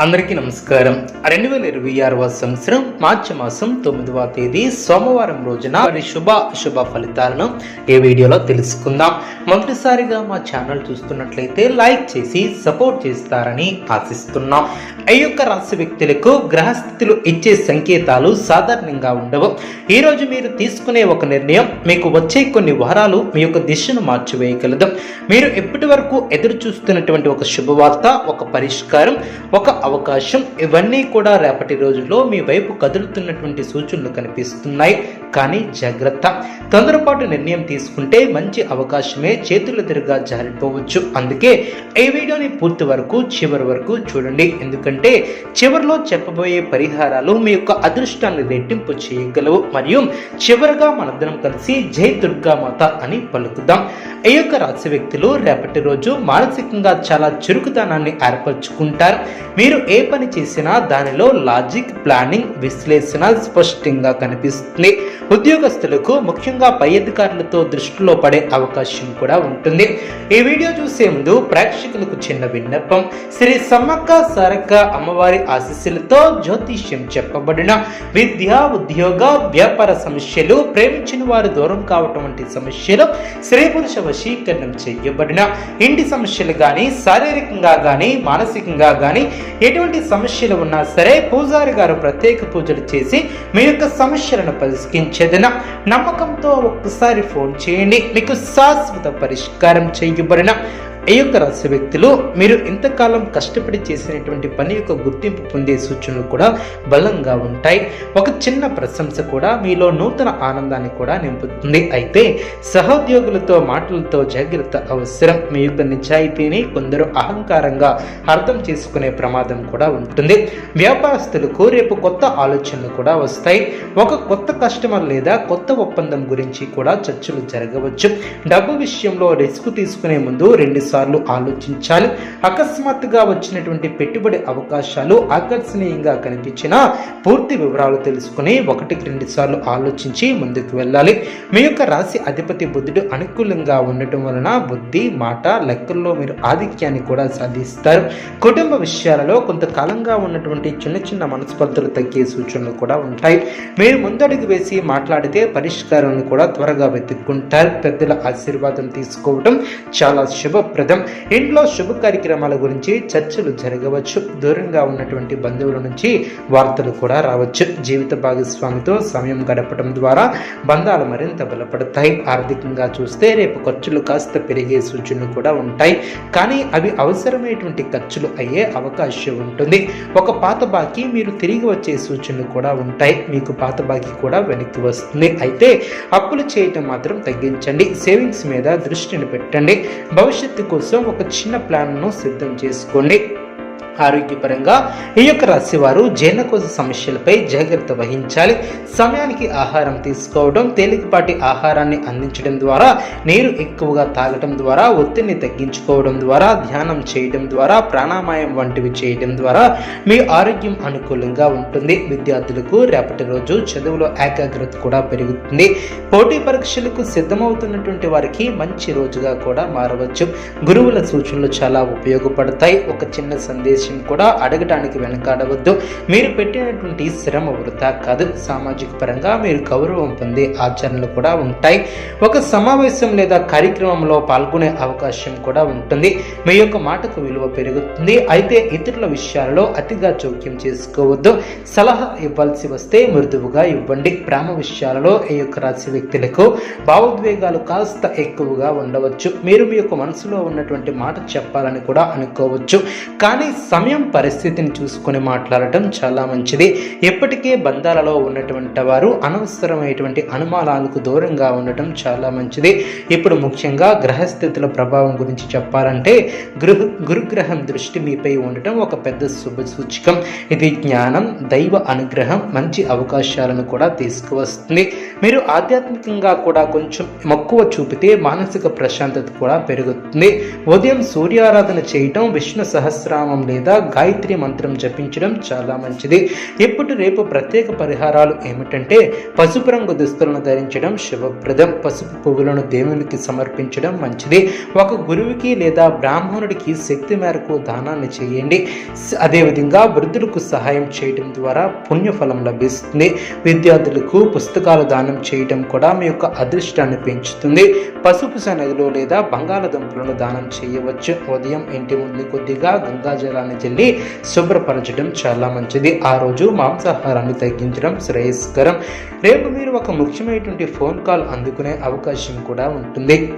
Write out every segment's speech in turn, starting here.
అందరికీ నమస్కారం. 2026 సంవత్సరం మార్చి మాసం 9వ తేదీ సోమవారం రోజున వారి శుభ అశుభ ఫలితాలను ఈ వీడియోలో తెలుసుకుందాం. మొదటిసారిగా మా ఛానల్ చూస్తున్నట్లయితే లైక్ చేసి సపోర్ట్ చేస్తారని ఆశిస్తున్నాం. ఈ యొక్క రాశి వ్యక్తులకు గ్రహస్థితులు ఇచ్చే సంకేతాలు సాధారణంగా ఉండవు. ఈరోజు మీరు తీసుకునే ఒక నిర్ణయం మీకు వచ్చే కొన్ని వారాలు మీ యొక్క దిశను మార్చివేయగలదు. మీరు ఎప్పటి వరకు ఎదురు చూస్తున్నటువంటి ఒక శుభవార్త, ఒక పరిష్కారం, ఒక అవకాశం ఇవన్నీ కూడా రేపటి రోజుల్లో మీ వైపు కదులుతున్నటువంటి సూచనలు కనిపిస్తున్నాయి. కానీ జాగ్రత్త, తొందరపాటు నిర్ణయం తీసుకుంటే మంచి అవకాశమే చేతులెదురుగా జారిపోవచ్చు. అందుకే ఈ వీడియోని పూర్తి వరకు చివరి వరకు చూడండి. ఎందుకంటే చివరిలో చెప్పబోయే పరిహారాలు మీ యొక్క అదృష్టాన్ని రెట్టింపు చేయగలవు. మరియు చివరిగా మనందరం కలిసి జై దుర్గామాత అని పలుకుదాం. ఈ యొక్క రాశి వ్యక్తులు రేపటి రోజు మానసికంగా చాలా చురుకుతనాన్ని ఏర్పరచుకుంటారు. మీరు ఏ పని చేసినా దానిలో లాజిక్, ప్లానింగ్, విశ్లేషణ స్పష్టంగా కనిపిస్తుంది. ఉద్యోగస్తులకు ముఖ్యంగా పై అధికారులతో దృష్టిలో పడే అవకాశం కూడా ఉంటుంది. ఈ వీడియో చూసే ముందు ప్రేక్షకులకు చిన్న విన్నపం. శ్రీ సమ్మక్క సారక్క అమ్మవారి ఆశీస్సులతో జ్యోతిష్యం చెప్పబడిన విద్య, ఉద్యోగ, వ్యాపార సమస్యలు, ప్రేమించిన వారు దూరం కావటం వంటి సమస్యలు, స్త్రీ పురుష వశీకరణం చేయబడిన ఇంటి సమస్యలు కానీ, శారీరకంగా కానీ, మానసికంగా కానీ ఎటువంటి సమస్యలు ఉన్నా సరే పూజారి గారు ప్రత్యేక పూజలు చేసి మీ యొక్క సమస్యలను పరిష్కరించేదన నమ్మకంతో ఒక్కసారి ఫోన్ చేయండి. మీకు శాశ్వత పరిష్కారం చేయబడిన ఈ యొక్క రాశి వ్యక్తులు మీరు ఇంతకాలం కష్టపడి చేసినటువంటి పని యొక్క గుర్తింపు పొందే సూచనలు కూడా బలంగా ఉంటాయి. ఒక చిన్న ప్రశంస కూడా మీలో నూతన ఆనందాన్ని కూడా నింపుతుంది. అయితే సహోద్యోగులతో మాటలతో జాగ్రత్త అవసరం. మీ యొక్క నిజాయితీని కొందరు అహంకారంగా అర్థం చేసుకునే ప్రమాదం కూడా ఉంటుంది. వ్యాపారస్తులకు రేపు కొత్త ఆలోచనలు కూడా వస్తాయి. ఒక కొత్త కస్టమర్ లేదా కొత్త ఒప్పందం గురించి కూడా చర్చలు జరగవచ్చు. డబ్బు విషయంలో రిస్క్ తీసుకునే ముందు 2 సార్లు ఆలోచించాలి. అకస్మాత్తుగా వచ్చినటువంటి పెట్టుబడి అవకాశాలు ఆకర్షణీయంగా కనిపించినా పూర్తి వివరాలు తెలుసుకుని 1-2 సార్లు ఆలోచించి ముందుకు వెళ్ళాలి. మీ యొక్క రాశి అధిపతి బుధుడు అనుకూలంగా ఉండటం వలన బుద్ధి, మాట, లెక్కల్లో మీరు ఆధిక్యాన్ని కూడా సాధిస్తారు. కుటుంబ విషయాలలో కొంతకాలంగా ఉన్నటువంటి చిన్న చిన్న మనస్పర్ధలు తగ్గే సూచనలు కూడా ఉంటాయి. మీరు ముందడుగు వేసి మాట్లాడితే పరిష్కారాన్ని కూడా త్వరగా వెతుక్కుంటారు. పెద్దల ఆశీర్వాదం తీసుకోవడం చాలా శుభప్రదం. ఇంట్లో శుభ కార్యక్రమాల గురించి చర్చలు జరగవచ్చు. దూరంగా ఉన్నటువంటి బంధువుల నుంచి వార్తలు కూడా రావచ్చు. జీవిత భాగస్వామితో సమయం గడపడం ద్వారా బంధాలు మరింత బలపడతాయి. ఆర్థికంగా చూస్తే రేపు ఖర్చులు కాస్త పెరిగే సూచనలు కూడా ఉంటాయి. కానీ అవి అవసరమైనటువంటి ఖర్చులు అయ్యే అవకాశం ఉంటుంది. ఒక పాత బాకీ మీరు తిరిగి వచ్చే సూచనలు కూడా ఉంటాయి. మీకు పాత బాకీ కూడా వెనక్కి వస్తుంది. అయితే అప్పులు చేయటం మాత్రం తగ్గించండి. సేవింగ్స్ మీద దృష్టిని పెట్టండి. భవిష్యత్తు కోసం ఒక చిన్న ప్లాన్ను సిద్ధం చేసుకోండి. ఆరోగ్యపరంగా ఈ యొక్క రాశి వారు జీర్ణకోశ సమస్యలపై జాగ్రత్త వహించాలి. సమయానికి ఆహారం తీసుకోవడం, తేలికపాటి ఆహారాన్ని అందించడం ద్వారా, నీరు ఎక్కువగా తాగడం ద్వారా, ఒత్తిడిని తగ్గించుకోవడం ద్వారా, ధ్యానం చేయడం ద్వారా, ప్రాణాయామం వంటివి చేయడం ద్వారా మీ ఆరోగ్యం అనుకూలంగా ఉంటుంది. విద్యార్థులకు రేపటి రోజు చదువులో ఏకాగ్రత కూడా పెరుగుతుంది. పోటీ పరీక్షలకు సిద్ధమవుతున్నటువంటి వారికి మంచి రోజుగా కూడా మారవచ్చు. గురువుల సూచనలు చాలా ఉపయోగపడతాయి. ఒక చిన్న సందేశం కూడా అడగటానికి వెనకాడవద్దు. మీరు పెట్టినటువంటి శ్రమ వృధా కాదు. సామాజిక పరంగా మీరు గౌరవం పొందే ఆచరణలు కూడా ఉంటాయి. ఒక సమావేశం లేదా కార్యక్రమంలో పాల్గొనే అవకాశం కూడా ఉంటుంది. మీ యొక్క మాటకు విలువ పెరుగుతుంది. అయితే ఇతరుల విషయాలలో అతిగా జోక్యం చేసుకోవద్దు. సలహా ఇవ్వాల్సి వస్తే మృదువుగా ఇవ్వండి. ప్రేమ విషయాలలో ఈ యొక్క రాశి వ్యక్తులకు భావోద్వేగాలు కాస్త ఎక్కువగా ఉండవచ్చు. మీరు మీ యొక్క మనసులో ఉన్నటువంటి మాట చెప్పాలని కూడా అనుకోవచ్చు. కానీ సమయం, పరిస్థితిని చూసుకొని మాట్లాడటం చాలా మంచిది. ఎప్పటికే బంధాలలో ఉన్నటువంటి వారు అనవసరమైనటువంటి అనుమానాలకు దూరంగా ఉండటం చాలా మంచిది. ఇప్పుడు ముఖ్యంగా గ్రహస్థితుల ప్రభావం గురించి చెప్పాలంటే గురుగ్రహం దృష్టి మీపై ఉండటం ఒక పెద్ద శుభ సూచకం. ఇది జ్ఞానం, దైవ అనుగ్రహం, మంచి అవకాశాలను కూడా తీసుకువస్తుంది. మీరు ఆధ్యాత్మికంగా కూడా కొంచెం మక్కువ చూపితే మానసిక ప్రశాంతత కూడా పెరుగుతుంది. ఉదయం సూర్యారాధన చేయటం, విష్ణు సహస్రనామం లేదా లేదా గాయత్రి మంత్రం జపించడం చాలా మంచిది. ఇప్పుడు రేపు ప్రత్యేక పరిహారాలు ఏమిటంటే పసుపు రంగు దుస్తులను ధరించడం శుభప్రదం. పసుపు పువ్వులను దేవునికి సమర్పించడం మంచిది. ఒక గురువుకి లేదా బ్రాహ్మణుడికి శక్తి మేరకు దానాన్ని చేయండి. అదేవిధంగా వృద్ధులకు సహాయం చేయడం ద్వారా పుణ్యఫలం లభిస్తుంది. విద్యార్థులకు పుస్తకాలు దానం చేయడం కూడా మీ యొక్క అదృష్టాన్ని పెంచుతుంది. పసుపు శనగలు లేదా బంగాళదుంపలను దానం చేయవచ్చు. ఉదయం ఇంటి ముందు కొద్దిగా గంగాజలాన్ని చల్లి శుభ్రపరచడం చాలా మంచిది. ఆ రోజు మాంసాహారాన్ని తగ్గించడం శ్రేయస్కరం. రేపు మీరు ఒక ముఖ్యమైనటువంటి ఫోన్ కాల్ అందుకునే అవకాశం కూడా ఉంటుంది.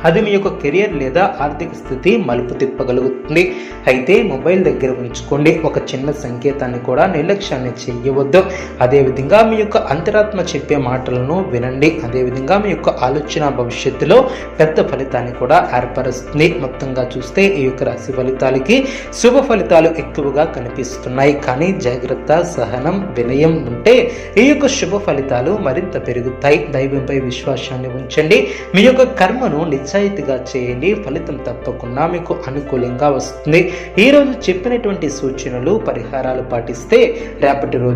అది మీ యొక్క కెరియర్ లేదా ఆర్థిక స్థితి మలుపు తిప్పగలుగుతుంది. అయితే మొబైల్ దగ్గర ఉంచుకోండి. ఒక చిన్న సంకేతాన్ని కూడా నిర్లక్ష్యాన్ని చేయవద్దు. అదేవిధంగా మీ యొక్క అంతరాత్మ చెప్పే మాటలను వినండి. అదేవిధంగా మీ యొక్క ఆలోచన భవిష్యత్తులో పెద్ద ఫలితాన్ని కూడా ఏర్పరుస్తుంది. మొత్తంగా చూస్తే ఈ యొక్క రాశి ఫలితాలకి శుభ ఫలితాలు ఎక్కువగా కనిపిస్తున్నాయి. కానీ జాగ్రత్త, సహనం, వినయం ఉంటే ఈ యొక్క శుభ ఫలితాలు మరింత పెరుగుతాయి. దైవంపై విశ్వాసాన్ని ఉంచండి. మీ యొక్క కర్మను నిశ్చయితగా చేయండి. ఫలితం తప్పకుండా మీకు అనుకూలంగా వస్తుంది. ఈరోజు చెప్పినటువంటి సూచనలు, పరిహారాలు పాటిస్తే రేపటి రోజు